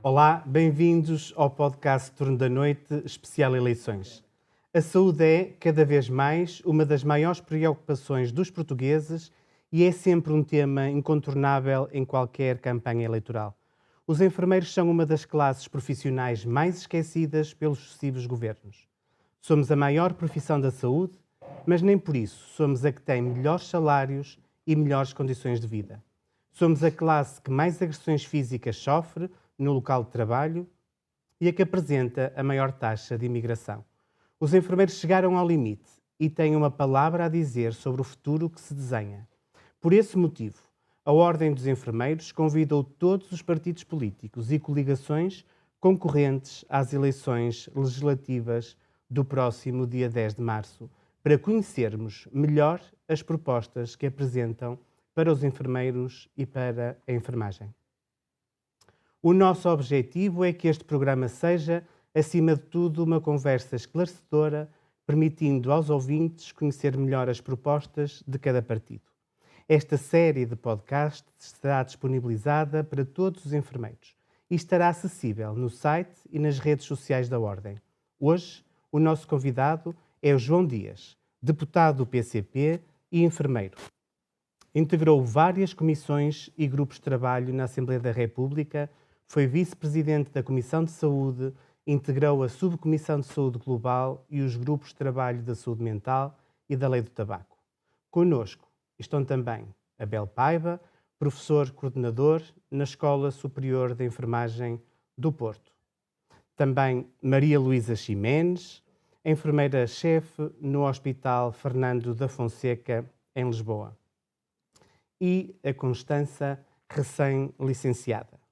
Olá, bem-vindos ao podcast Turno da Noite, especial eleições. A saúde é, cada vez mais, uma das maiores preocupações dos portugueses e é sempre um tema incontornável em qualquer campanha eleitoral. Os enfermeiros são uma das classes profissionais mais esquecidas pelos sucessivos governos. Somos a maior profissão da saúde, mas nem por isso somos a que tem melhores salários e melhores condições de vida. Somos a classe que mais agressões físicas sofre no local de trabalho e a que apresenta a maior taxa de imigração. Os enfermeiros chegaram ao limite e têm uma palavra a dizer sobre o futuro que se desenha. Por esse motivo, a Ordem dos Enfermeiros convidou todos os partidos políticos e coligações concorrentes às eleições legislativas do próximo dia 10 de março, para conhecermos melhor as propostas que apresentam para os enfermeiros e para a enfermagem. O nosso objetivo é que este programa seja, acima de tudo, uma conversa esclarecedora, permitindo aos ouvintes conhecer melhor as propostas de cada partido. Esta série de podcasts estará disponibilizada para todos os enfermeiros e estará acessível no site e nas redes sociais da Ordem. Hoje, o nosso convidado é o João Dias, deputado do PCP e enfermeiro. Integrou várias comissões e grupos de trabalho na Assembleia da República, foi vice-presidente da Comissão de Saúde, integrou a Subcomissão de Saúde Global e os grupos de trabalho da saúde mental e da lei do tabaco. Connosco estão também Abel Paiva, professor coordenador na Escola Superior de Enfermagem do Porto. Também Maria Luísa Ximenes, enfermeira-chefe no Hospital Fernando da Fonseca, em Lisboa. E a Constança, recém-licenciada.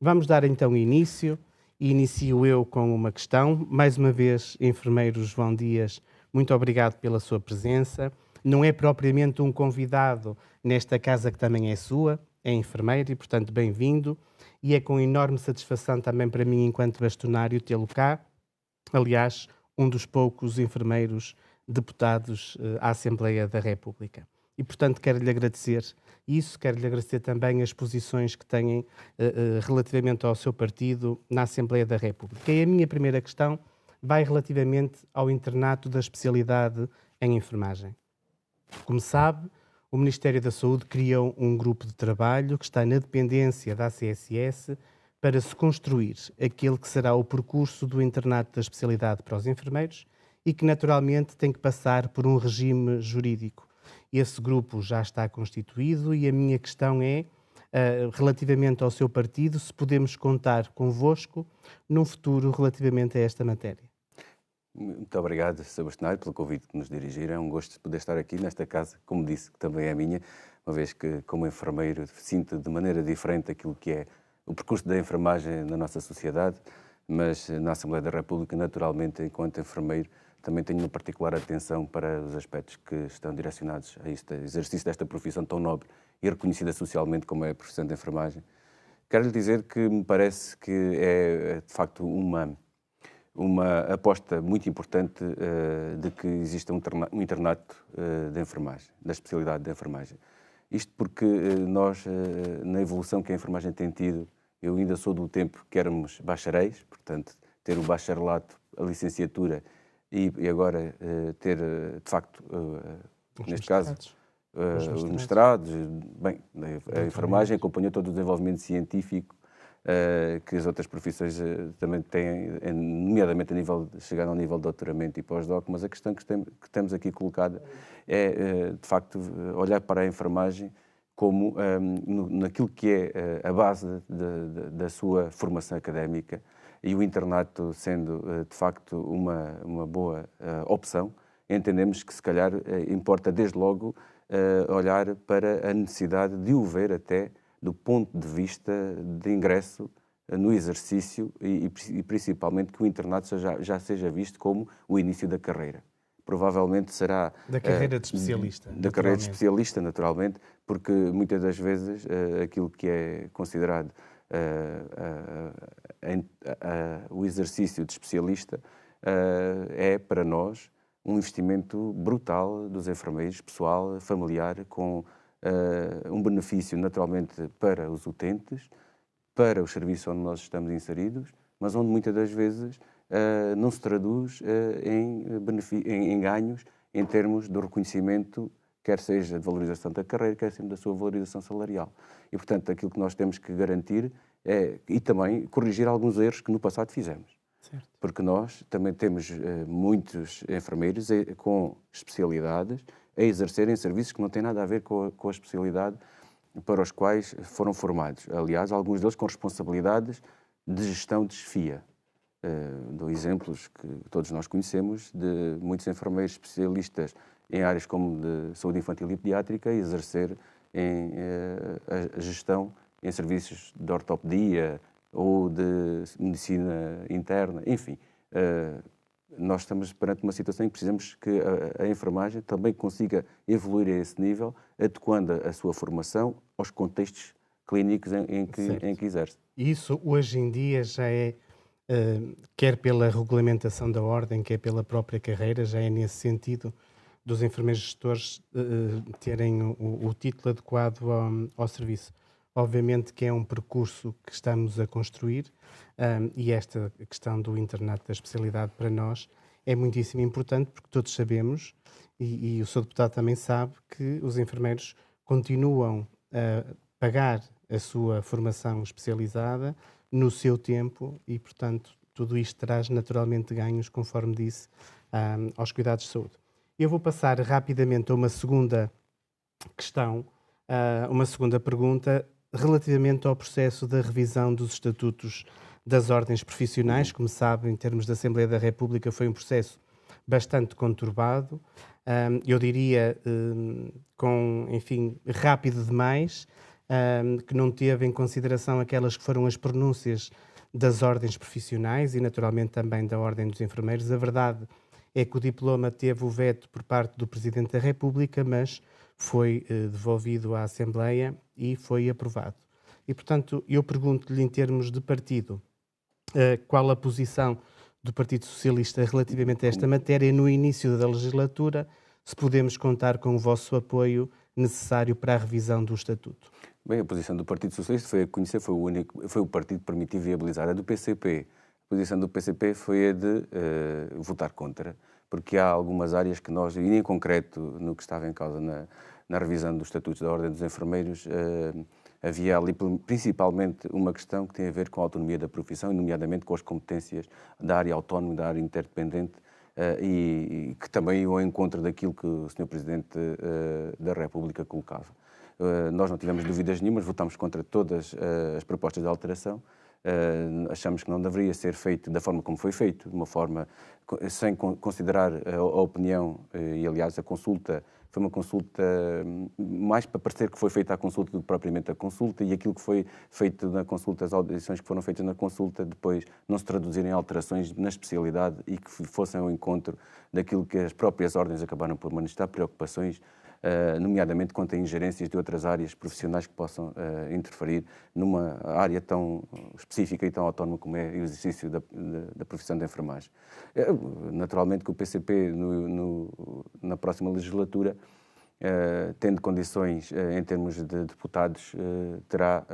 Vamos dar então início, e inicio eu com uma questão. Mais uma vez, enfermeiro João Dias, muito obrigado pela sua presença. Não é propriamente um convidado nesta casa que também é sua, é enfermeiro e, portanto, bem-vindo. E é com enorme satisfação também para mim, enquanto bastonário, tê-lo cá. Aliás, um dos poucos enfermeiros deputados à Assembleia da República. E, portanto, quero-lhe agradecer isso, quero-lhe agradecer também as posições que têm relativamente ao seu partido na Assembleia da República. E a minha primeira questão vai relativamente ao internato da especialidade em enfermagem. Como sabe, o Ministério da Saúde criou um grupo de trabalho que está na dependência da ACSS para se construir aquele que será o percurso do internato da especialidade para os enfermeiros e que naturalmente tem que passar por um regime jurídico. Esse grupo já está constituído e a minha questão é, relativamente ao seu partido, se podemos contar convosco num futuro relativamente a esta matéria. Muito obrigado, Sr. Bastonário, pelo convite que nos dirigiram. É um gosto de poder estar aqui nesta casa, como disse, que também é minha, uma vez que, como enfermeiro, sinto de maneira diferente aquilo que é o percurso da enfermagem na nossa sociedade, mas na Assembleia da República, naturalmente, enquanto enfermeiro, também tenho uma particular atenção para os aspectos que estão direcionados a este exercício desta profissão tão nobre e reconhecida socialmente como é a profissão de enfermagem. Quero lhe dizer que me parece que é, de facto, uma aposta muito importante de que exista um internato de enfermagem, da especialidade de enfermagem. Isto porque nós, na evolução que a enfermagem tem tido, eu ainda sou do tempo que éramos bacharéis, portanto, ter o bacharelato, a licenciatura e agora ter, de facto, neste caso, os mestrados. Bem, a enfermagem acompanhou todo o desenvolvimento científico que as outras profissões também têm, nomeadamente chegar ao nível de doutoramento e pós-doc, mas a questão que temos aqui colocada é, de facto, olhar para a enfermagem como naquilo que é a base da sua formação académica, e o internato sendo, de facto, uma boa opção. Entendemos que, se calhar, importa, desde logo, olhar para a necessidade de o ver até do ponto de vista de ingresso no exercício e principalmente que o internato já seja visto como o início da carreira. Provavelmente será... Da carreira de especialista. Da carreira de especialista, naturalmente, porque muitas das vezes aquilo que é considerado o exercício de especialista é, para nós, um investimento brutal dos enfermeiros, pessoal, familiar, com um benefício, naturalmente, para os utentes, para os serviços onde nós estamos inseridos, mas onde muitas das vezes não se traduz em ganhos em termos do reconhecimento, quer seja de valorização da carreira, quer seja da sua valorização salarial. E, portanto, aquilo que nós temos que garantir e também corrigir alguns erros que no passado fizemos. Certo. Porque nós também temos muitos enfermeiros com especialidades a exercerem serviços que não têm nada a ver com a especialidade para os quais foram formados. Aliás, alguns deles com responsabilidades de gestão de chefia. Dou exemplos que todos nós conhecemos de muitos enfermeiros especialistas em áreas como de saúde infantil e pediátrica exercer a gestão em serviços de ortopedia ou de medicina interna, enfim. Nós estamos perante uma situação em que precisamos que a enfermagem também consiga evoluir a esse nível, adequando a sua formação aos contextos clínicos em que exerce. Isso, hoje em dia, já é, quer pela regulamentação da ordem, quer pela própria carreira, já é nesse sentido dos enfermeiros gestores terem o título adequado ao serviço. Obviamente que é um percurso que estamos a construir e esta questão do internato da especialidade para nós é muitíssimo importante porque todos sabemos, e o Sr. Deputado também sabe, que os enfermeiros continuam a pagar a sua formação especializada no seu tempo e, portanto, tudo isto traz naturalmente ganhos, conforme disse, aos cuidados de saúde. Eu vou passar rapidamente a uma segunda questão, uma segunda pergunta, relativamente ao processo da revisão dos estatutos das ordens profissionais. Como sabe, em termos da Assembleia da República, foi um processo bastante conturbado, eu diria, rápido demais, que não teve em consideração aquelas que foram as pronúncias das ordens profissionais e, naturalmente, também da Ordem dos Enfermeiros. A verdade é que o diploma teve o veto por parte do Presidente da República, mas foi devolvido à Assembleia e foi aprovado. E, portanto, eu pergunto-lhe, em termos de partido, qual a posição do Partido Socialista relativamente a esta matéria no início da legislatura, se podemos contar com o vosso apoio necessário para a revisão do Estatuto. Bem, a posição do Partido Socialista foi a conhecer, foi o partido que permitiu viabilizar. A do PCP, a posição do PCP foi a de votar contra, porque há algumas áreas que nós, e em concreto no que estava em causa na revisão dos Estatutos da Ordem dos Enfermeiros, havia ali principalmente uma questão que tem a ver com a autonomia da profissão, nomeadamente com as competências da área autónoma, da área interdependente, e que também iam ao encontro daquilo que o Sr. Presidente da República colocava. Nós não tivemos dúvidas nenhumas, votámos contra todas as propostas de alteração. Achamos que não deveria ser feito da forma como foi feito, de uma forma sem considerar a opinião, e aliás a consulta foi uma consulta mais para parecer que foi feita a consulta do que propriamente a consulta, e aquilo que foi feito na consulta, as audições que foram feitas na consulta, depois não se traduzirem em alterações na especialidade e que fossem ao encontro daquilo que as próprias ordens acabaram por manifestar preocupações, nomeadamente quanto a ingerências de outras áreas profissionais que possam interferir numa área tão específica e tão autónoma como é o exercício da profissão de enfermagem. Naturalmente que o PCP, na próxima legislatura, tendo condições em termos de deputados, terá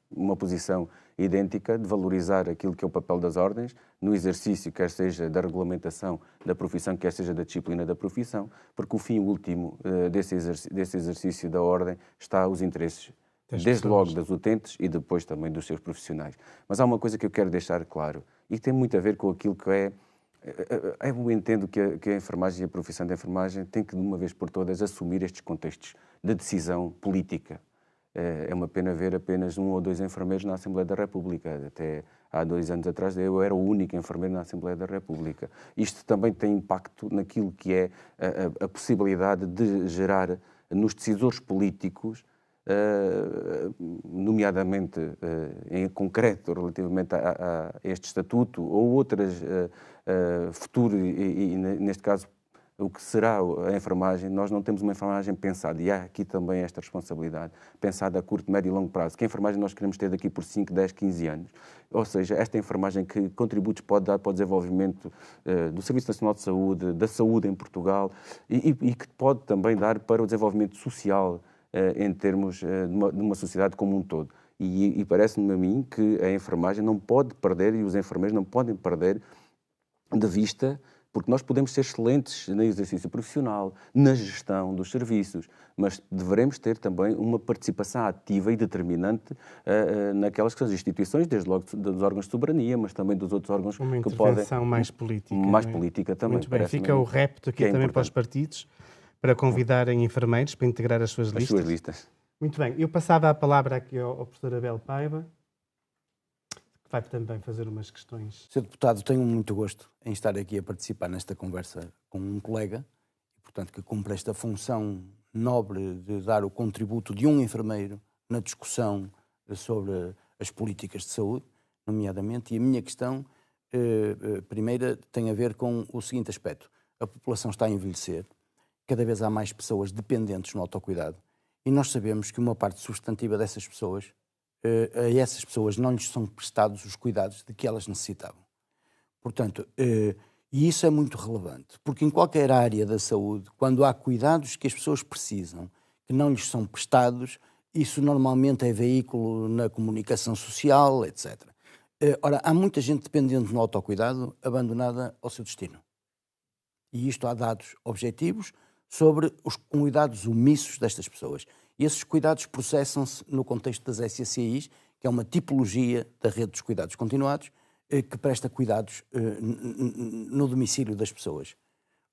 uma posição idêntica de valorizar aquilo que é o papel das ordens no exercício, quer seja da regulamentação da profissão, quer seja da disciplina da profissão, porque o fim último desse exercício da ordem está os interesses, desde logo das utentes e depois também dos seus profissionais. Mas há uma coisa que eu quero deixar claro e que tem muito a ver com aquilo que eu entendo que a enfermagem e a profissão da enfermagem tem que, de uma vez por todas, assumir estes contextos de decisão política. É uma pena ver apenas 1 ou 2 enfermeiros na Assembleia da República. Até há 2 anos atrás eu era o único enfermeiro na Assembleia da República. Isto também tem impacto naquilo que é a possibilidade de gerar nos decisores políticos, nomeadamente em concreto relativamente a este estatuto ou outras futuro e neste caso o que será a enfermagem. Nós não temos uma enfermagem pensada, e há aqui também esta responsabilidade, pensada a curto, médio e longo prazo. Que enfermagem nós queremos ter daqui por 5, 10, 15 anos? Ou seja, esta enfermagem que contributos pode dar para o desenvolvimento do Serviço Nacional de Saúde, da saúde em Portugal, e que pode também dar para o desenvolvimento social em termos de uma sociedade como um todo. E parece-me a mim que a enfermagem não pode perder, e os enfermeiros não podem perder de vista, porque nós podemos ser excelentes no exercício profissional, na gestão dos serviços, mas devemos ter também uma participação ativa e determinante naquelas que são as instituições, desde logo dos órgãos de soberania, mas também dos outros órgãos uma que podem... intervenção mais política. Mais não é? política também. Muito bem, fica o repto aqui é também importante para os partidos, para convidarem enfermeiros para integrar as suas listas. Muito bem, eu passava a palavra aqui ao professor Abel Paiva, que vai também fazer umas questões. Sr. Deputado, tenho muito gosto em estar aqui a participar nesta conversa com um colega, e, portanto, que cumpre esta função nobre de dar o contributo de um enfermeiro na discussão sobre as políticas de saúde, nomeadamente, e a minha questão, primeira, tem a ver com o seguinte aspecto. A população está a envelhecer, cada vez há mais pessoas dependentes no autocuidado, e nós sabemos que uma parte substantiva dessas pessoas, a essas pessoas não lhes são prestados os cuidados de que elas necessitavam. Portanto, e isso é muito relevante, porque em qualquer área da saúde, quando há cuidados que as pessoas precisam, que não lhes são prestados, isso normalmente é veículo na comunicação social, etc. Ora, há muita gente dependente no autocuidado, abandonada ao seu destino. E isto há dados objetivos sobre os cuidados omissos destas pessoas. E esses cuidados processam-se no contexto das SACIs, que é uma tipologia da rede dos cuidados continuados, que presta cuidados no domicílio das pessoas.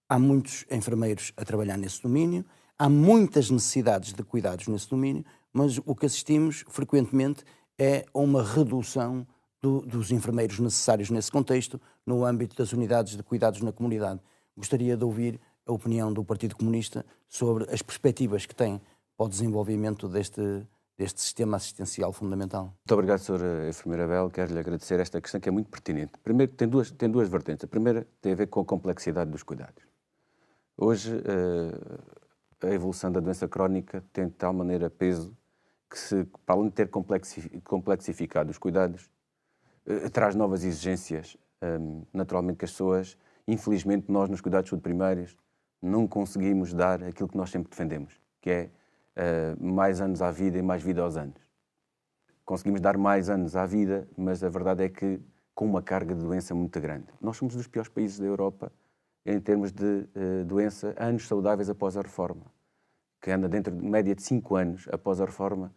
Há muitos enfermeiros a trabalhar nesse domínio, há muitas necessidades de cuidados nesse domínio, mas o que assistimos frequentemente é a uma redução dos enfermeiros necessários nesse contexto, no âmbito das unidades de cuidados na comunidade. Gostaria de ouvir a opinião do Partido Comunista sobre as perspectivas que tem para o desenvolvimento deste sistema assistencial fundamental. Muito obrigado, Sr. Enfermeiro Abel. Quero-lhe agradecer esta questão que é muito pertinente. Primeiro, tem duas vertentes. A primeira tem a ver com a complexidade dos cuidados. Hoje, a evolução da doença crónica tem de tal maneira peso que, para além de ter complexificado os cuidados, traz novas exigências. Naturalmente que as pessoas, infelizmente, nós nos cuidados de saúde primários, não conseguimos dar aquilo que nós sempre defendemos, que é mais anos à vida e mais vida aos anos. Conseguimos dar mais anos à vida, mas a verdade é que com uma carga de doença muito grande. Nós somos dos piores países da Europa em termos de doença, anos saudáveis após a reforma, que anda dentro de média de 5 anos após a reforma,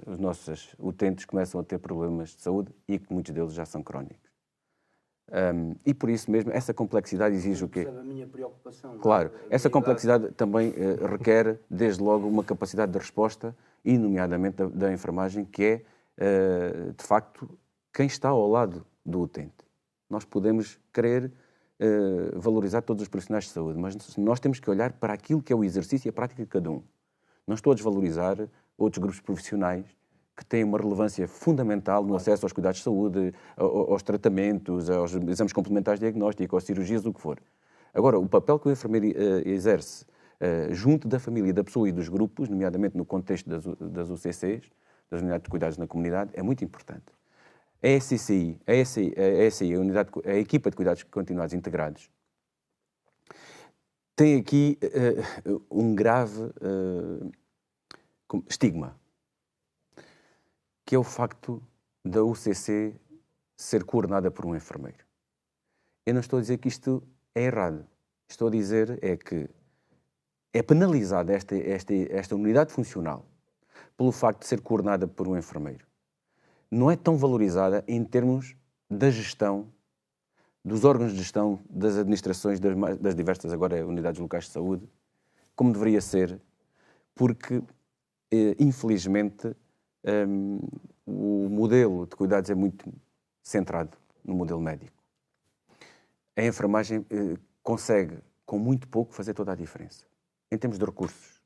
os nossos utentes começam a ter problemas de saúde e que muitos deles já são crónicos. E por isso mesmo, essa complexidade exige o quê? A minha preocupação. Claro, essa complexidade também requer, desde logo, uma capacidade de resposta, e nomeadamente da enfermagem, que é, de facto, quem está ao lado do utente. Nós podemos querer valorizar todos os profissionais de saúde, mas nós temos que olhar para aquilo que é o exercício e a prática de cada um. Não estou a desvalorizar outros grupos profissionais que têm uma relevância fundamental no acesso aos cuidados de saúde, aos tratamentos, aos exames complementares de diagnóstico, às cirurgias, o que for. Agora, o papel que o enfermeiro exerce junto da família, da pessoa e dos grupos, nomeadamente no contexto das UCCs, das Unidades de Cuidados na Comunidade, é muito importante. A SCI, a Equipa de Cuidados Continuados Integrados, tem aqui um grave estigma, que é o facto da UCC ser coordenada por um enfermeiro. Eu não estou a dizer que isto é errado. Estou a dizer é que é penalizada esta unidade funcional pelo facto de ser coordenada por um enfermeiro. Não é tão valorizada em termos da gestão, dos órgãos de gestão, das administrações, das diversas agora unidades locais de saúde, como deveria ser, porque, infelizmente, o modelo de cuidados é muito centrado no modelo médico. A enfermagem consegue, com muito pouco, fazer toda a diferença, em termos de recursos.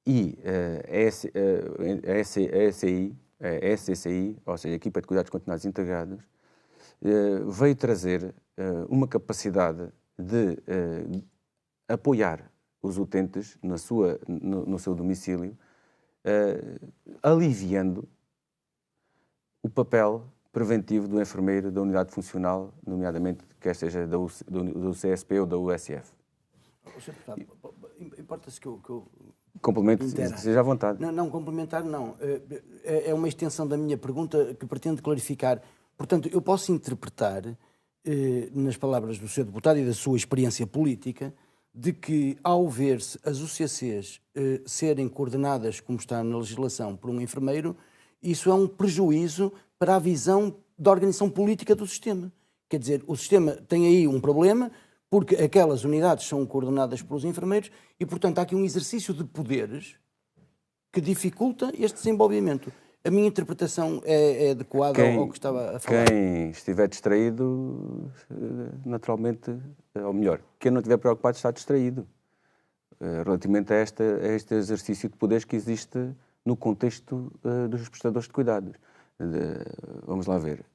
E a SCCI, ou seja, a Equipa de Cuidados Continuados Integrados, veio trazer uma capacidade de apoiar os utentes no seu domicílio, aliviando o papel preventivo do enfermeiro da unidade funcional, nomeadamente, quer seja do CSP ou da USF. Importa-se que eu Complemento, seja à vontade. Não, complementar não. É uma extensão da minha pergunta que pretende clarificar. Portanto, eu posso interpretar, nas palavras do Sr. Deputado e da sua experiência política, de que, ao ver-se as UCCs serem coordenadas, como está na legislação, por um enfermeiro, isso é um prejuízo para a visão da organização política do sistema. Quer dizer, o sistema tem aí um problema, porque aquelas unidades são coordenadas pelos enfermeiros e, portanto, há aqui um exercício de poderes que dificulta este desenvolvimento. A minha interpretação é adequada ao que estava a falar? Quem estiver distraído, naturalmente, ou melhor, quem não estiver preocupado está distraído. Relativamente a este exercício de poderes que existe no contexto dos prestadores de cuidados. Vamos lá ver.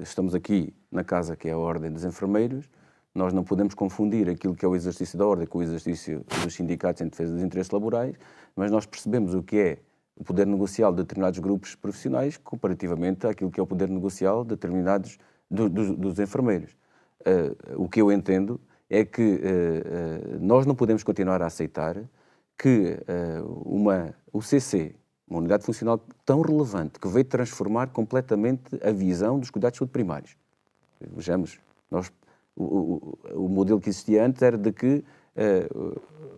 Estamos aqui na casa que é a Ordem dos Enfermeiros. Nós não podemos confundir aquilo que é o exercício da ordem com o exercício dos sindicatos em defesa dos interesses laborais, mas nós percebemos o que é o poder negocial de determinados grupos profissionais comparativamente àquilo que é o poder negocial de determinados dos enfermeiros. O que eu entendo é que nós não podemos continuar a aceitar que uma UCC, uma unidade funcional tão relevante, que veio transformar completamente a visão dos cuidados de saúde primários. Vejamos, o modelo que existia antes era de que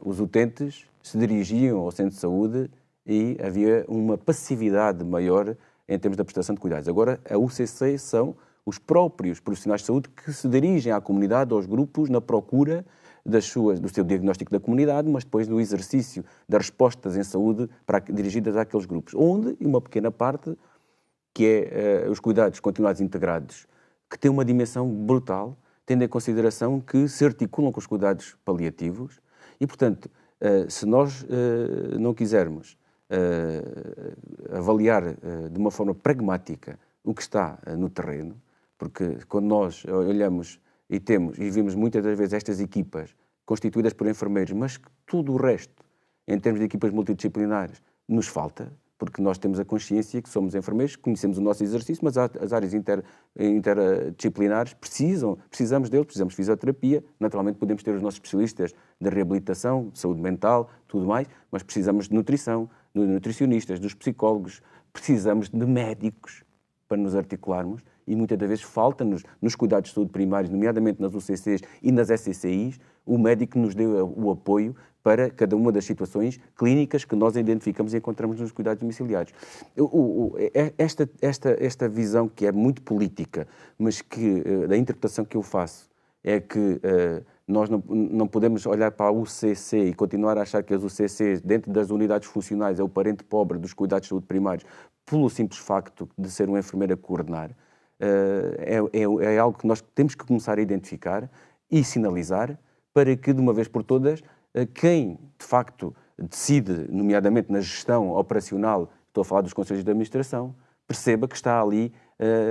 os utentes se dirigiam ao centro de saúde e havia uma passividade maior em termos da prestação de cuidados. Agora, a UCC são os próprios profissionais de saúde que se dirigem à comunidade, aos grupos, na procura do seu diagnóstico da comunidade, mas depois do exercício das respostas em saúde dirigidas àqueles grupos, onde uma pequena parte, que é os cuidados continuados integrados, que tem uma dimensão brutal, tendo em consideração que se articulam com os cuidados paliativos e, portanto, se nós não quisermos avaliar de uma forma pragmática o que está no terreno, porque quando nós olhamos e vimos muitas das vezes estas equipas constituídas por enfermeiros, mas que tudo o resto, em termos de equipas multidisciplinares, nos falta, porque nós temos a consciência que somos enfermeiros, conhecemos o nosso exercício, mas as áreas interdisciplinares precisamos deles, precisamos de fisioterapia, naturalmente podemos ter os nossos especialistas de reabilitação, de saúde mental, tudo mais, mas precisamos de nutrição, de nutricionistas, dos psicólogos, precisamos de médicos para nos articularmos e muitas das vezes falta-nos, nos cuidados de saúde primários, nomeadamente nas UCCs e nas SCCIs, o médico que nos dê o apoio para cada uma das situações clínicas que nós identificamos e encontramos nos cuidados domiciliários. Esta visão que é muito política, mas que da interpretação que eu faço é que nós não podemos olhar para a UCC e continuar a achar que as UCCs, dentro das unidades funcionais, é o parente pobre dos cuidados de saúde primários, pelo simples facto de ser um enfermeiro a coordenar. É algo que nós temos que começar a identificar e sinalizar para que, de uma vez por todas, quem, de facto, decide, nomeadamente na gestão operacional, estou a falar dos conselhos de administração, perceba que está ali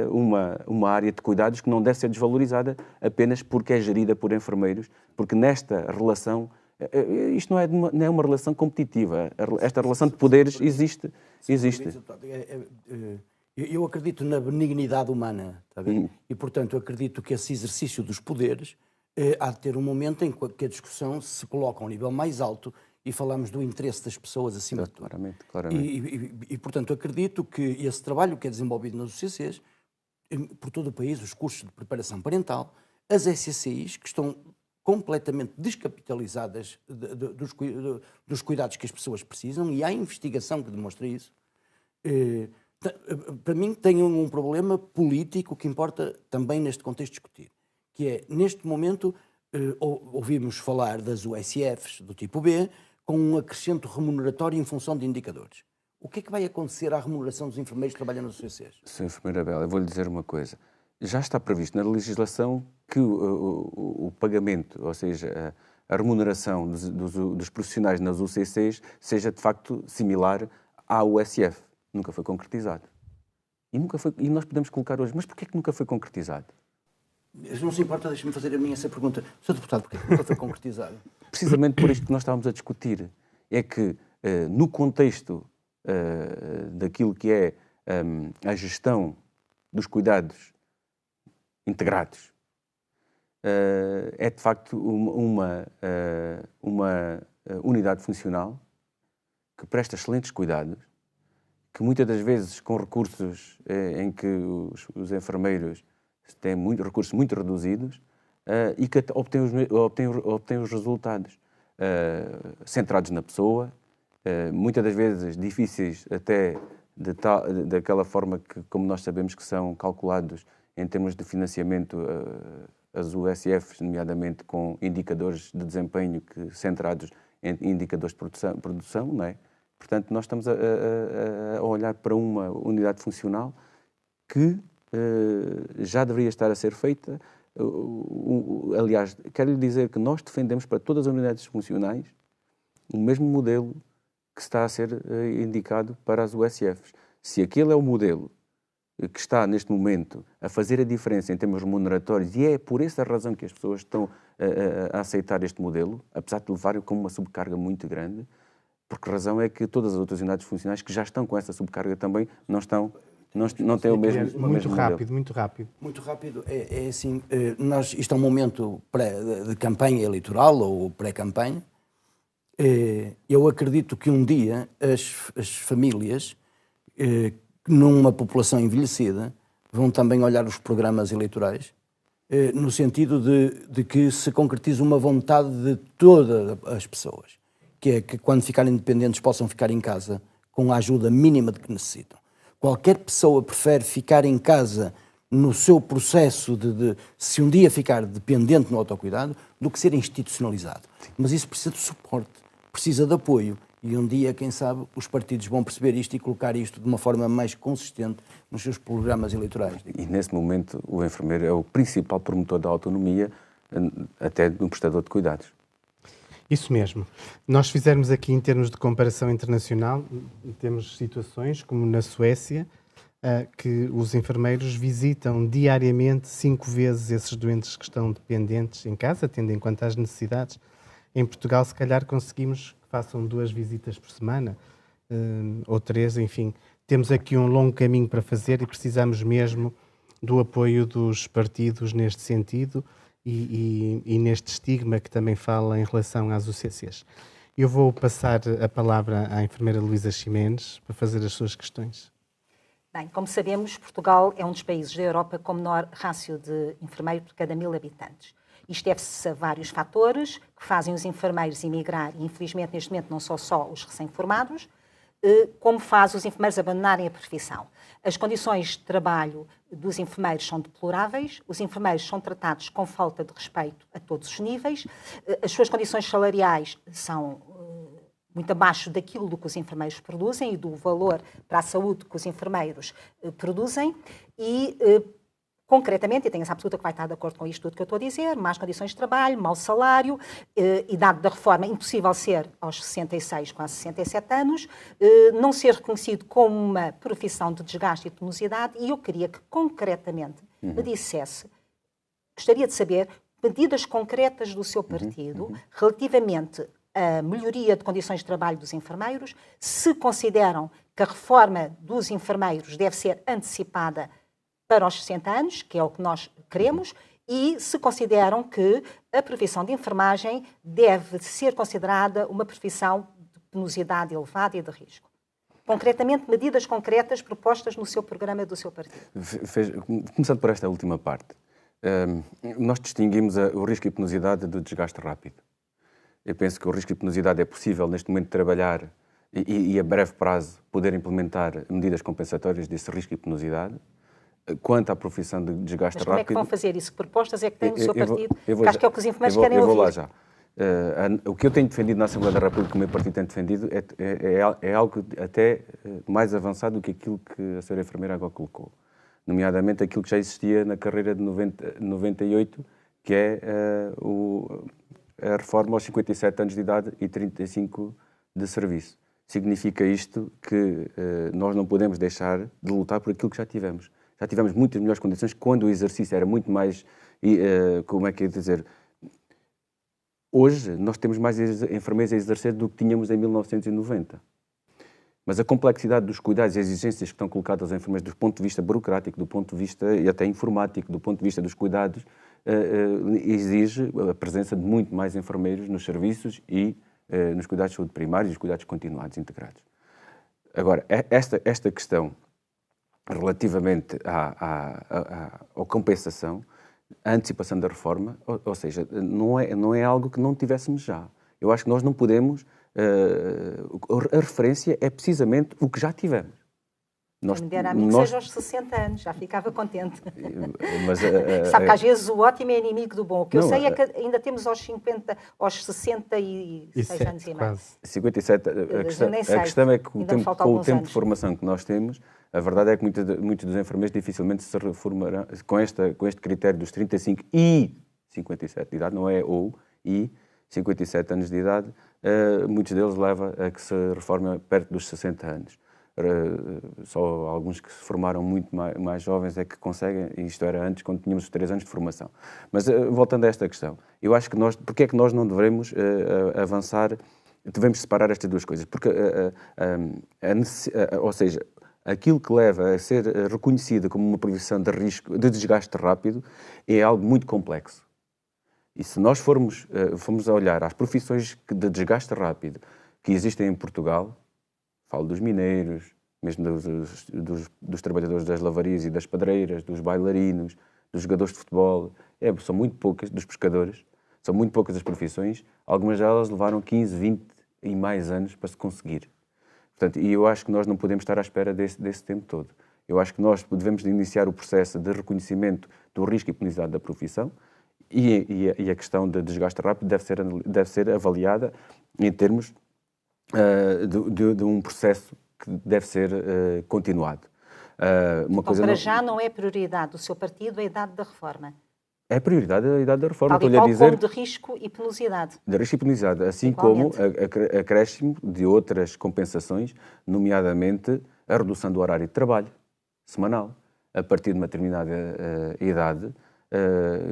uma área de cuidados que não deve ser desvalorizada apenas porque é gerida por enfermeiros, porque nesta relação, isto não é uma relação competitiva, esta relação de poderes existe. Eu acredito na benignidade humana, está bem? E, portanto, acredito que esse exercício dos poderes há de ter um momento em que a discussão se coloca a um nível mais alto e falamos do interesse das pessoas acima de tudo. Claramente. E, portanto, acredito que esse trabalho que é desenvolvido nas UCCs, por todo o país, os cursos de preparação parental, as SCCIs, que estão completamente descapitalizadas dos cuidados que as pessoas precisam, e há investigação que demonstra isso, para mim tem um problema político que importa também neste contexto discutir, que é, neste momento, ouvimos falar das USFs do tipo B, com um acrescento remuneratório em função de indicadores. O que é que vai acontecer à remuneração dos enfermeiros que trabalham nas UCCs? Sr. Enfermeira Bela, eu vou-lhe dizer uma coisa. Já está previsto na legislação que o pagamento, ou seja, a remuneração dos profissionais nas UCCs seja, de facto, similar à USF. Nunca foi concretizado. E nós podemos colocar hoje, mas porquê que nunca foi concretizado? Não se importa, deixe-me fazer a minha essa pergunta. Sr. Deputado, porquê que nunca foi concretizado? Precisamente por isto que nós estávamos a discutir. É que, no contexto daquilo que é a gestão dos cuidados integrados, é de facto uma unidade funcional que presta excelentes cuidados, que muitas das vezes com recursos em que os enfermeiros têm recursos muito reduzidos e que obtêm os resultados centrados na pessoa, muitas das vezes difíceis até daquela forma que, como nós sabemos, que são calculados em termos de financiamento, as USFs, nomeadamente com indicadores de desempenho centrados em indicadores de produção, não é? Portanto, nós estamos a olhar para uma unidade funcional que já deveria estar a ser feita. Aliás, quero lhe dizer que nós defendemos para todas as unidades funcionais o mesmo modelo que está a ser indicado para as USFs. Se aquele é o modelo que está neste momento a fazer a diferença em termos remuneratórios, e é por essa razão que as pessoas estão a aceitar este modelo, apesar de levar com uma subcarga muito grande, porque a razão é que todas as outras unidades funcionais que já estão com essa subcarga também não têm o mesmo muito rápido, modelo. Muito rápido. Muito rápido. É assim, isto é um momento de campanha eleitoral ou pré-campanha. Eu acredito que um dia as famílias, numa população envelhecida, vão também olhar os programas eleitorais, no sentido de que se concretize uma vontade de todas as pessoas, que é que quando ficarem independentes possam ficar em casa com a ajuda mínima de que necessitam. Qualquer pessoa prefere ficar em casa no seu processo se um dia ficar dependente no autocuidado, do que ser institucionalizado. Mas isso precisa de suporte, precisa de apoio. E um dia, quem sabe, os partidos vão perceber isto e colocar isto de uma forma mais consistente nos seus programas eleitorais. E nesse momento o enfermeiro é o principal promotor da autonomia, até no prestador de cuidados. Isso mesmo. Nós fizermos aqui, em termos de comparação internacional, temos situações, como na Suécia, que os enfermeiros visitam diariamente 5 vezes esses doentes que estão dependentes em casa, tendo em conta as necessidades. Em Portugal, se calhar, conseguimos que façam 2 visitas por semana, ou 3, enfim. Temos aqui um longo caminho para fazer e precisamos mesmo do apoio dos partidos neste sentido e neste estigma que também fala em relação às UCCs. Eu vou passar a palavra à enfermeira Luísa Ximenes para fazer as suas questões. Bem, como sabemos, Portugal é um dos países da Europa com menor rácio de enfermeiro por cada 1000 habitantes. Isto deve-se a vários fatores que fazem os enfermeiros emigrar, e infelizmente neste momento não são só os recém-formados, como faz os enfermeiros abandonarem a profissão. As condições de trabalho dos enfermeiros são deploráveis, os enfermeiros são tratados com falta de respeito a todos os níveis, as suas condições salariais são muito abaixo daquilo do que os enfermeiros produzem e do valor para a saúde que os enfermeiros produzem e, concretamente, e tenho essa absoluta que vai estar de acordo com isto tudo que eu estou a dizer, más condições de trabalho, mau salário, idade da reforma, impossível ser aos 66, quase 67 anos, não ser reconhecido como uma profissão de desgaste e de penosidade, e eu queria que, concretamente, me dissesse, gostaria de saber medidas concretas do seu partido relativamente à melhoria de condições de trabalho dos enfermeiros, se consideram que a reforma dos enfermeiros deve ser antecipada para os 60 anos, que é o que nós queremos, e se consideram que a profissão de enfermagem deve ser considerada uma profissão de penosidade elevada e de risco. Concretamente, medidas concretas propostas no seu programa do seu partido. Começando por esta última parte, nós distinguimos o risco e penosidade do desgaste rápido. Eu penso que o risco e penosidade é possível, neste momento, trabalhar e a breve prazo, poder implementar medidas compensatórias desse risco e penosidade. Quanto à profissão de desgaste rápido... Mas como é que vão fazer isso? Que propostas é que tem no seu partido? Que acho que é o que os enfermeiros querem ouvir. Eu vou lá já. O que eu tenho defendido na Assembleia da República, que o meu partido tem defendido, é algo até mais avançado do que aquilo que a senhora enfermeira agora colocou. Nomeadamente aquilo que já existia na carreira de 98, que é a reforma aos 57 anos de idade e 35 de serviço. Significa isto que nós não podemos deixar de lutar por aquilo que já tivemos. Já tivemos muitas melhores condições quando o exercício era muito mais, como é que é dizer, hoje nós temos mais enfermeiros a exercer do que tínhamos em 1990. Mas a complexidade dos cuidados e as exigências que estão colocadas aos enfermeiros do ponto de vista burocrático, do ponto de vista e até informático, do ponto de vista dos cuidados, exige a presença de muito mais enfermeiros nos serviços e nos cuidados de saúde primários e os cuidados continuados integrados. Agora, esta questão relativamente à compensação, à antecipação da reforma, ou seja, não é algo que não tivéssemos já. Eu acho que nós não podemos... a referência é precisamente o que já tivemos. Quem me dera a mim que seja aos 60 anos, já ficava contente. Mas, sabe que às vezes o ótimo é inimigo do bom. O que eu sei é que ainda temos aos 66 anos e meio. 57, a questão é que com o tempo de formação que nós temos, a verdade é que muitos dos enfermeiros dificilmente se reformarão com este critério dos 35 e 57 de idade, não é ou, e 57 anos de idade, muitos deles levam a que se reformem perto dos 60 anos. Só alguns que se formaram muito mais jovens é que conseguem, e isto era antes, quando tínhamos os 3 anos de formação. Mas, voltando a esta questão, eu acho que porque é que nós não devemos avançar, devemos separar estas duas coisas? Porque, ou seja, aquilo que leva a ser reconhecida como uma profissão de risco, de desgaste rápido, é algo muito complexo. E se nós formos a olhar às profissões de desgaste rápido que existem em Portugal, falo dos mineiros, mesmo dos trabalhadores das lavarias e das pedreiras, dos bailarinos, dos jogadores de futebol. São muito poucas, dos pescadores, são muito poucas as profissões. Algumas delas levaram 15, 20 e mais anos para se conseguir. Portanto, e eu acho que nós não podemos estar à espera desse tempo todo. Eu acho que nós devemos iniciar o processo de reconhecimento do risco e penosidade da profissão e a questão de desgaste rápido deve ser avaliada em termos de um processo que deve ser continuado. Para já não é prioridade do seu partido a idade da reforma? É prioridade a idade da reforma. Tal e qual como de risco e penosidade. De risco e penosidade, assim como acréscimo de outras compensações, nomeadamente a redução do horário de trabalho semanal, a partir de uma determinada idade,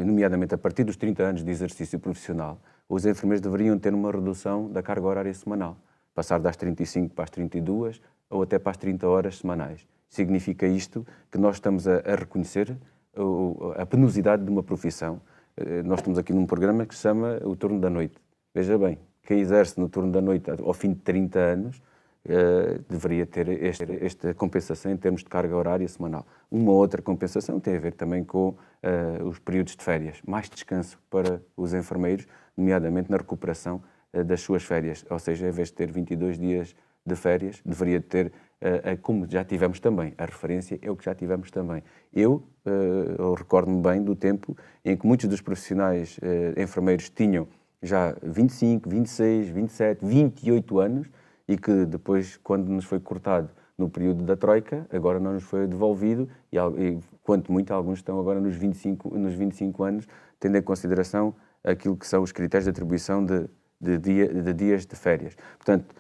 nomeadamente a partir dos 30 anos de exercício profissional, os enfermeiros deveriam ter uma redução da carga horária semanal. Passar das 35 para as 32 ou até para as 30 horas semanais. Significa isto que nós estamos a reconhecer a penosidade de uma profissão. Nós estamos aqui num programa que se chama o turno da noite. Veja bem, quem exerce no turno da noite ao fim de 30 anos deveria ter esta compensação em termos de carga horária semanal. Uma outra compensação tem a ver também com os períodos de férias. Mais descanso para os enfermeiros, nomeadamente na recuperação das suas férias, ou seja, em vez de ter 22 dias de férias, deveria ter, como já tivemos também, a referência é o que já tivemos também. Eu recordo-me bem do tempo em que muitos dos profissionais enfermeiros tinham já 25, 26, 27, 28 anos e que depois, quando nos foi cortado no período da Troika, agora não nos foi devolvido e quanto muito, alguns estão agora nos 25 anos, tendo em consideração aquilo que são os critérios de atribuição de dias de férias. Portanto,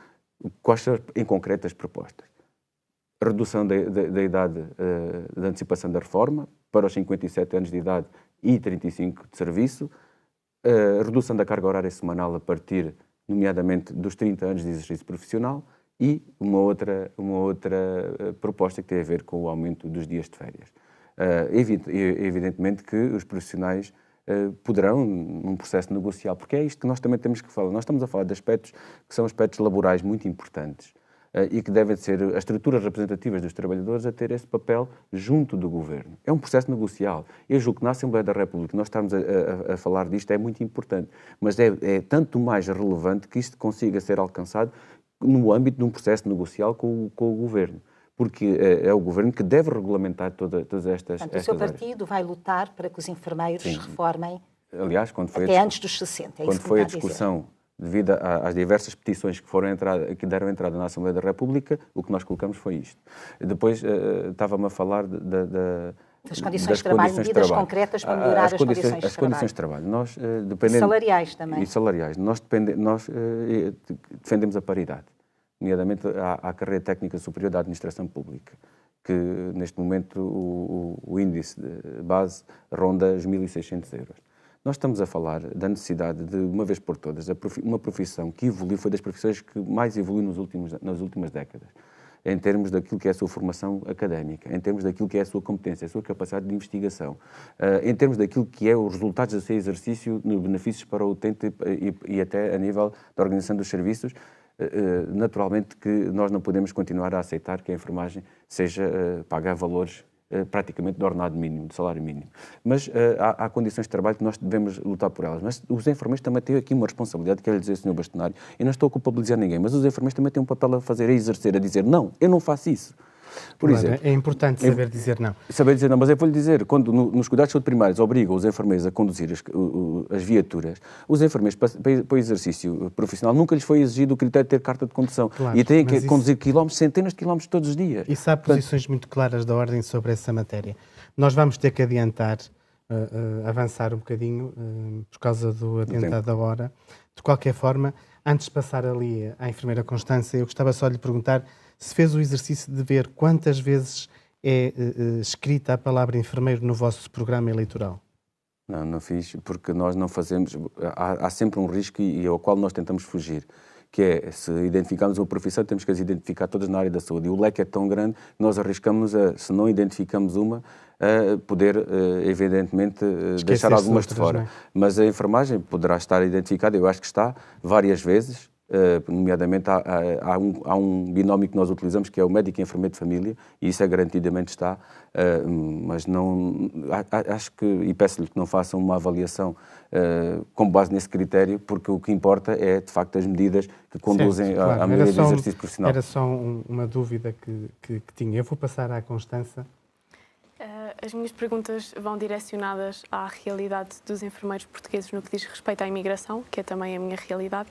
quais são em concreto as propostas? A redução da idade de antecipação da reforma para os 57 anos de idade e 35 de serviço, a redução da carga horária semanal a partir, nomeadamente, dos 30 anos de exercício profissional e uma outra proposta que tem a ver com o aumento dos dias de férias. Evidentemente que os profissionais poderão, num processo negocial, porque é isto que nós também temos que falar. Nós estamos a falar de aspectos que são aspectos laborais muito importantes e que devem ser as estruturas representativas dos trabalhadores a ter esse papel junto do Governo. É um processo negocial. Eu julgo que na Assembleia da República nós estamos a falar disto é muito importante, mas é tanto mais relevante que isto consiga ser alcançado no âmbito de um processo negocial com o Governo. Porque é o Governo que deve regulamentar todas estas Portanto, o seu partido vai lutar para que os enfermeiros reformem, aliás, até antes dos 60. Quando foi a discussão, devido às diversas petições que deram entrada na Assembleia da República, o que nós colocamos foi isto. Depois estava-me a falar das condições de trabalho, medidas concretas para melhorar as condições de trabalho. Nós, e salariais também. E salariais. Nós defendemos a paridade, nomeadamente à carreira técnica superior da administração pública, que neste momento o índice de base ronda os 1.600 euros. Nós estamos a falar da necessidade de, uma vez por todas, uma profissão que evoluiu, foi das profissões que mais evoluiu nas últimas décadas. em termos daquilo que é a sua formação académica, em termos daquilo que é a sua competência, a sua capacidade de investigação, em termos daquilo que é os resultados do seu exercício, no benefícios para o utente e até a nível da organização dos serviços, naturalmente que nós não podemos continuar a aceitar que a enfermagem seja paga valores praticamente de ordenado mínimo, de salário mínimo. Mas há condições de trabalho que nós devemos lutar por elas. Mas os enfermeiros também têm aqui uma responsabilidade, quero lhe dizer, Sr. Bastonário, e não estou a culpabilizar ninguém, mas os enfermeiros também têm um papel a fazer, a exercer, a dizer, não, eu não faço isso. Por exemplo, é importante saber dizer não. Saber dizer não, mas eu vou-lhe dizer, quando nos cuidados de saúde primários obrigam os enfermeiros a conduzir as viaturas, os enfermeiros para o exercício profissional nunca lhes foi exigido o critério de ter carta de condução. Claro, e têm que conduzir quilómetros, centenas de quilómetros todos os dias. Isso há posições muito claras da Ordem sobre essa matéria. Nós vamos ter que adiantar, avançar um bocadinho, por causa do adiantado da hora. De qualquer forma, antes de passar ali à enfermeira Constância, eu gostava só de lhe perguntar se fez o exercício de ver quantas vezes é escrita a palavra enfermeiro no vosso programa eleitoral. Não fiz, porque nós não fazemos... Há sempre um risco e ao qual nós tentamos fugir, que é, se identificarmos uma profissão, temos que as identificar todas na área da saúde. E o leque é tão grande que nós arriscamos, se não identificamos uma, a poder, evidentemente, deixar algumas de fora. Não é? Mas a enfermagem poderá estar identificada, eu acho que está, várias vezes. Nomeadamente há um binómio que nós utilizamos que é o médico e enfermeiro de família e isso garantidamente está, mas não acho que, e peço-lhe que não façam uma avaliação com base nesse critério, porque o que importa é de facto as medidas que conduzem à melhoria do exercício profissional. Era só uma dúvida que tinha. Eu vou passar à Constança. As minhas perguntas vão direcionadas à realidade dos enfermeiros portugueses no que diz respeito à imigração, que é também a minha realidade.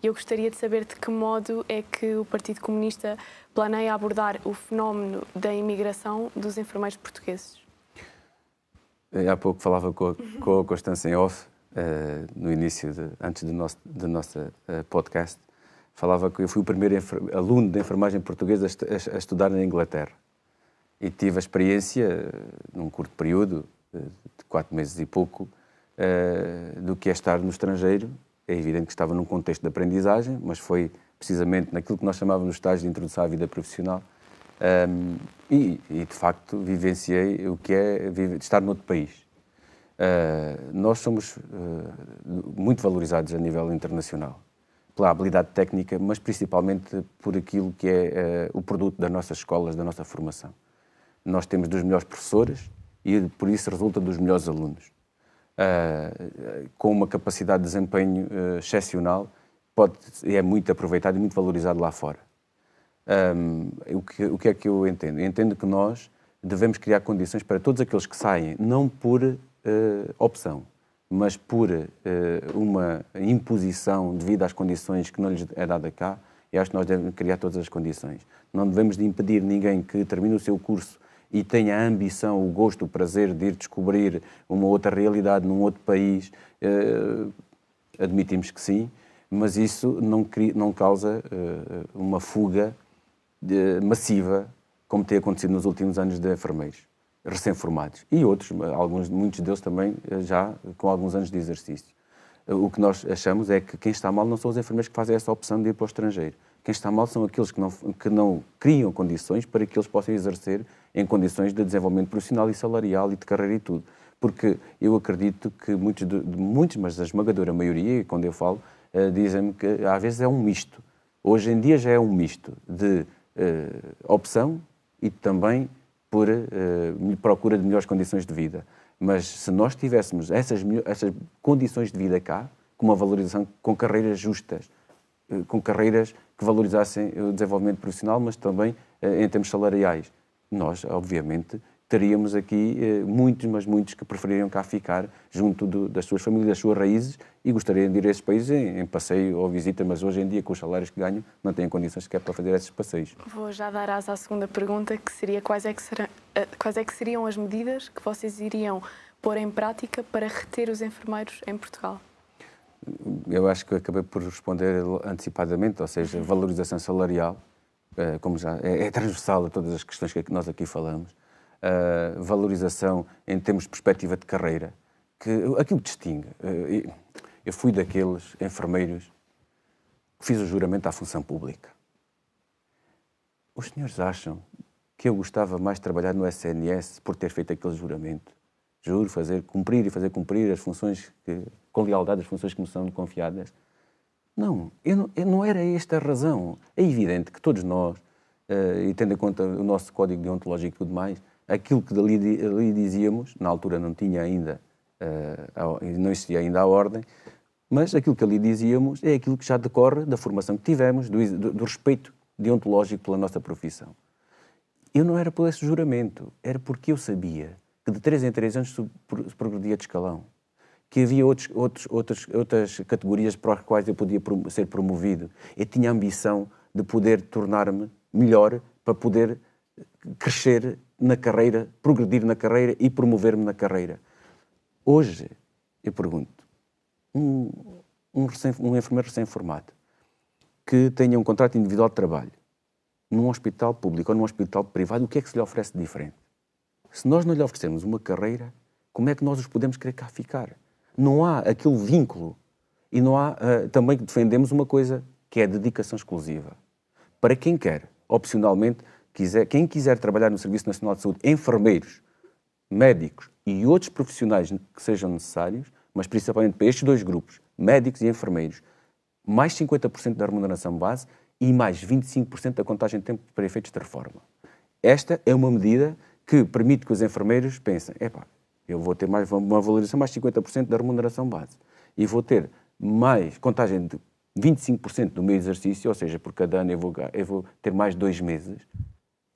E eu gostaria de saber de que modo é que o Partido Comunista planeia abordar o fenómeno da imigração dos enfermeiros portugueses. Há pouco falava com a Constância em off, no início, antes do nosso podcast, falava que eu fui o primeiro aluno de enfermagem portuguesa a estudar na Inglaterra. E tive a experiência, num curto período, de 4 meses e pouco, do que é estar no estrangeiro. É evidente que estava num contexto de aprendizagem, mas foi precisamente naquilo que nós chamávamos de estágio de introdução à vida profissional e de facto, vivenciei o que é estar noutro país. Nós somos muito valorizados a nível internacional, pela habilidade técnica, mas principalmente por aquilo que é o produto das nossas escolas, da nossa formação. Nós temos dos melhores professores e por isso resulta dos melhores alunos. Com uma capacidade de desempenho excepcional, é muito aproveitado e muito valorizado lá fora. O que é que eu entendo? Eu entendo que nós devemos criar condições para todos aqueles que saem, não por opção, mas por uma imposição devido às condições que não lhes é dada cá. Eu acho que nós devemos criar todas as condições. Não devemos de impedir ninguém que termine o seu curso e tenha a ambição, o gosto, o prazer de ir descobrir uma outra realidade num outro país, admitimos que sim, mas isso não causa uma fuga massiva, como tem acontecido nos últimos anos de enfermeiros recém-formados. E outros, muitos deles também já com alguns anos de exercício. O que nós achamos é que quem está mal não são os enfermeiros que fazem essa opção de ir para o estrangeiro. Quem está mal são aqueles que não criam condições para que eles possam exercer em condições de desenvolvimento profissional e salarial e de carreira e tudo. Porque eu acredito que muitos, mas a esmagadora maioria, quando eu falo, dizem-me que às vezes é um misto. Hoje em dia já é um misto de opção e também por procura de melhores condições de vida. Mas se nós tivéssemos essas condições de vida cá, com uma valorização, com carreiras justas, com carreiras que valorizassem o desenvolvimento profissional, mas também em termos salariais, nós, obviamente, teríamos aqui muitos que prefeririam cá ficar junto das suas famílias, das suas raízes e gostariam de ir a esses países em passeio ou visita, mas hoje em dia, com os salários que ganham, não têm condições sequer para fazer esses passeios. Vou já dar asa à segunda pergunta, que seria quais é que seriam as medidas que vocês iriam pôr em prática para reter os enfermeiros em Portugal? Eu acho que acabei por responder antecipadamente, ou seja, valorização salarial, como já é transversal a todas as questões que nós aqui falamos, valorização em termos de perspectiva de carreira, que aquilo que distingue. Eu fui daqueles enfermeiros que fiz o juramento à função pública. os senhores acham que eu gostava mais de trabalhar no SNS por ter feito aquele juramento? Juro, cumprir e fazer cumprir as funções, com lealdade, as funções que me são confiadas? Não, não era esta a razão. É evidente que todos nós, e tendo em conta o nosso código deontológico e tudo mais, aquilo que ali dizíamos, na altura não tinha ainda, não existia ainda a ordem, mas aquilo que ali dizíamos é aquilo que já decorre da formação que tivemos, do respeito deontológico pela nossa profissão. Eu não era por esse juramento, era porque eu sabia que de 3 em 3 anos se progredia de escalão, que havia outras categorias para as quais eu podia ser promovido. Eu tinha a ambição de poder tornar-me melhor para poder crescer na carreira, progredir na carreira e promover-me na carreira. Hoje, eu pergunto, um enfermeiro recém-formado que tenha um contrato individual de trabalho num hospital público ou num hospital privado, o que é que se lhe oferece de diferente? Se nós não lhe oferecermos uma carreira, como é que nós os podemos querer cá ficar? Não há aquele vínculo e não há, também defendemos uma coisa que é a dedicação exclusiva. Para quem quer, opcionalmente, quem quiser trabalhar no Serviço Nacional de Saúde, enfermeiros, médicos e outros profissionais que sejam necessários, mas principalmente para estes 2 grupos, médicos e enfermeiros, mais 50% da remuneração base e mais 25% da contagem de tempo para efeitos de reforma. Esta é uma medida que permite que os enfermeiros pensem, eu vou ter uma valorização mais 50% da remuneração base e vou ter mais contagem de 25% do meu exercício, ou seja, por cada ano eu vou ter mais 2 meses.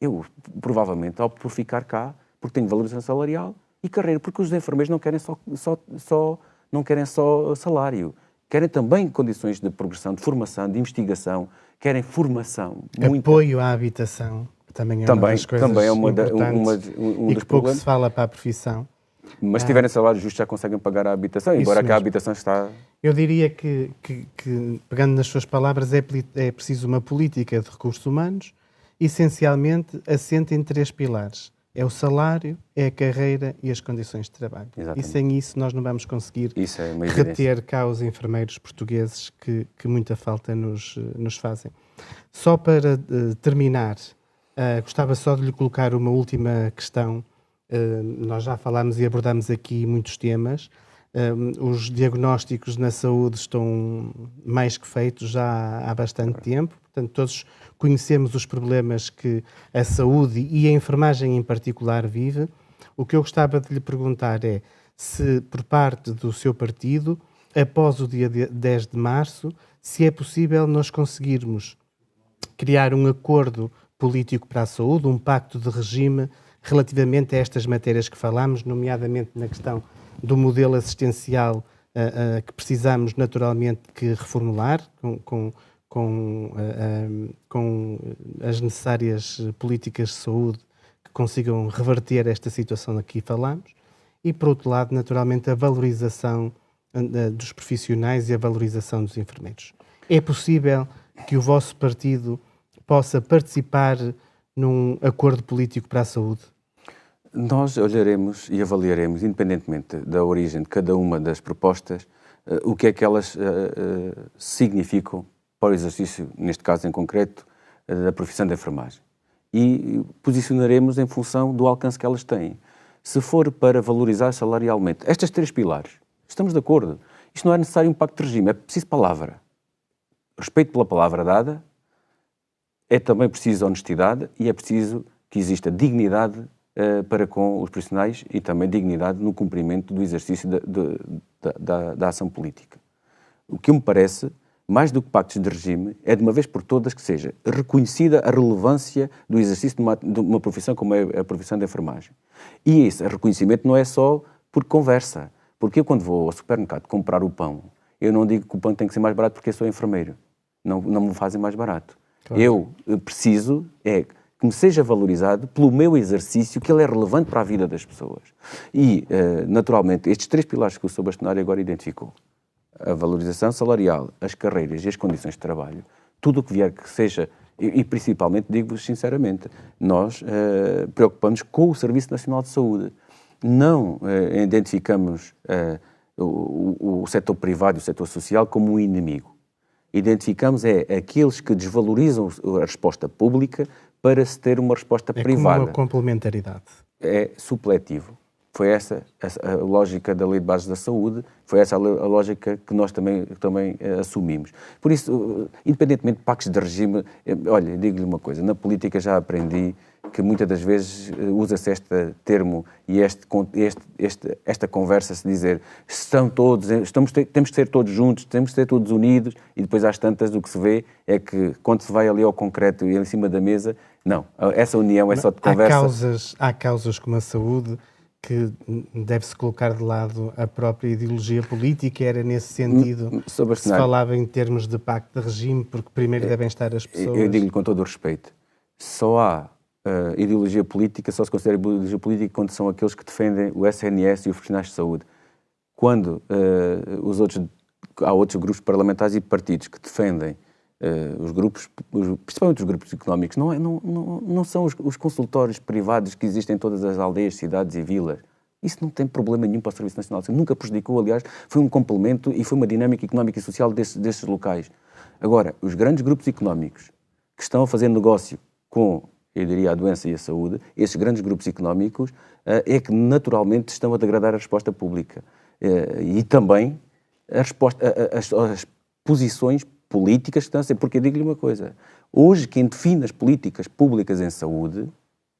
Eu provavelmente opto por ficar cá porque tenho valorização salarial e carreira, porque os enfermeiros não querem não querem só salário, querem também condições de progressão, de formação, de investigação, querem formação. Apoio à habitação, também é uma das coisas importantes e que pouco se fala para a profissão. Mas se tiverem salário justo já conseguem pagar a habitação, embora que a habitação está... Eu diria que, pegando nas suas palavras, é preciso uma política de recursos humanos, essencialmente assente em 3 pilares. É o salário, é a carreira e as condições de trabalho. Exatamente. E sem isso nós não vamos conseguir reter cá os enfermeiros portugueses que muita falta nos fazem. Só para terminar, gostava só de lhe colocar uma última questão. Nós já falámos e abordámos aqui muitos temas. Os diagnósticos na saúde estão mais que feitos já há bastante tempo. Portanto, todos conhecemos os problemas que a saúde e a enfermagem em particular vive. O que eu gostava de lhe perguntar é se, por parte do seu partido, após o dia 10 de março, se é possível nós conseguirmos criar um acordo político para a saúde, um pacto de regime relativamente a estas matérias que falámos, nomeadamente na questão do modelo assistencial que precisamos naturalmente que reformular com as necessárias políticas de saúde que consigam reverter esta situação a que falamos e, por outro lado, naturalmente, a valorização dos profissionais e a valorização dos enfermeiros. É possível que o vosso partido possa participar num acordo político para a saúde? Nós olharemos e avaliaremos, independentemente da origem de cada uma das propostas, o que é que elas significam para o exercício, neste caso em concreto, da profissão de enfermagem. E posicionaremos em função do alcance que elas têm. Se for para valorizar salarialmente estes 3 pilares, estamos de acordo. Isto não é necessário um pacto de regime, é preciso palavra. Respeito pela palavra dada, é também preciso honestidade e é preciso que exista dignidade para com os profissionais e também dignidade no cumprimento do exercício da ação política. O que me parece, mais do que pactos de regime, é de uma vez por todas que seja reconhecida a relevância do exercício de uma profissão como é a profissão de enfermagem. E esse reconhecimento não é só por conversa, porque eu quando vou ao supermercado comprar o pão, eu não digo que o pão tem que ser mais barato porque eu sou enfermeiro, não me fazem mais barato. Claro. Eu preciso que me seja valorizado pelo meu exercício, que ele é relevante para a vida das pessoas. E, naturalmente, estes 3 pilares que o Sr. Bastonário agora identificou, a valorização salarial, as carreiras e as condições de trabalho, tudo o que vier que seja, e principalmente, digo-vos sinceramente, nós preocupamos com o Serviço Nacional de Saúde. Não identificamos o setor privado e o setor social como um inimigo. Identificamos aqueles que desvalorizam a resposta pública para se ter uma resposta privada. Como uma complementaridade. É supletivo. Foi essa a lógica da Lei de Bases da Saúde, foi essa a lógica que nós também assumimos. Por isso, independentemente de pactos de regime, olha, digo-lhe uma coisa, na política já aprendi que muitas das vezes usa-se este termo e esta conversa, se dizer temos que ser todos juntos, temos que ser todos unidos, e depois às tantas o que se vê é que quando se vai ali ao concreto e em cima da mesa, não, essa união é só de conversa. Há causas como a saúde que deve-se colocar de lado a própria ideologia política, era nesse sentido que se falava em termos de pacto de regime, porque primeiro devem estar as pessoas... Eu digo-lhe com todo o respeito, só há ideologia política, só se considera ideologia política quando são aqueles que defendem o SNS e os profissionais de saúde. Quando há outros grupos parlamentares e partidos que defendem principalmente os grupos económicos, não são os consultórios privados que existem em todas as aldeias, cidades e vilas. Isso não tem problema nenhum para o Serviço Nacional de Saúde. Nunca prejudicou, aliás, foi um complemento e foi uma dinâmica económica e social desses locais. Agora, os grandes grupos económicos que estão a fazer negócio com, eu diria, a doença e a saúde, esses grandes grupos económicos é que naturalmente estão a degradar a resposta pública. E também as posições políticas que estão a ser, porque eu digo-lhe uma coisa, hoje quem define as políticas públicas em saúde,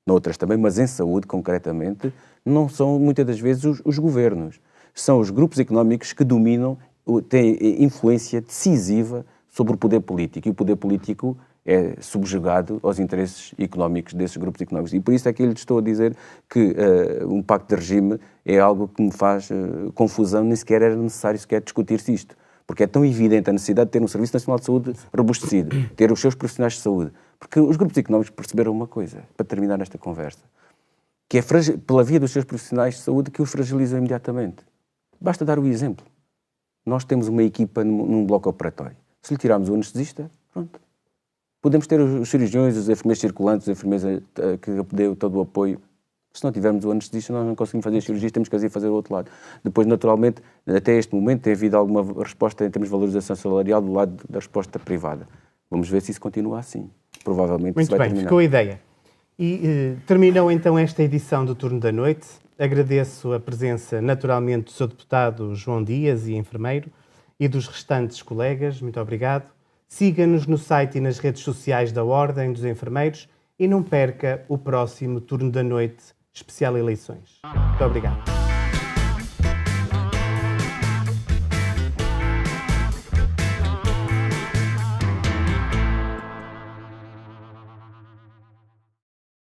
noutras também, mas em saúde concretamente, não são muitas das vezes os governos, são os grupos económicos que dominam, têm influência decisiva sobre o poder político, e o poder político é subjugado aos interesses económicos desses grupos económicos. E por isso é que eu lhe estou a dizer que um pacto de regime é algo que me faz confusão, nem sequer era necessário discutir-se isto. Porque é tão evidente a necessidade de ter um Serviço Nacional de Saúde robustecido, ter os seus profissionais de saúde. Porque os grupos económicos perceberam uma coisa, para terminar esta conversa, que é pela via dos seus profissionais de saúde que os fragilizam imediatamente. Basta dar o exemplo. Nós temos uma equipa num bloco operatório. Se lhe tirarmos o anestesista, pronto. Podemos ter os cirurgiões, os enfermeiros circulantes, os enfermeiros que dão todo o apoio. Se não tivermos o anestesista, nós não conseguimos fazer as cirurgias, temos que ir fazer o outro lado. Depois, naturalmente, até este momento, tem havido alguma resposta em termos de valorização salarial do lado da resposta privada. Vamos ver se isso continua assim. Provavelmente isso vai terminar. Muito bem, ficou a ideia. E terminou então esta edição do Turno da Noite. Agradeço a presença, naturalmente, do Sr. Deputado João Dias e enfermeiro e dos restantes colegas. Muito obrigado. Siga-nos no site e nas redes sociais da Ordem dos Enfermeiros e não perca o próximo Turno da Noite especial eleições. Muito obrigado.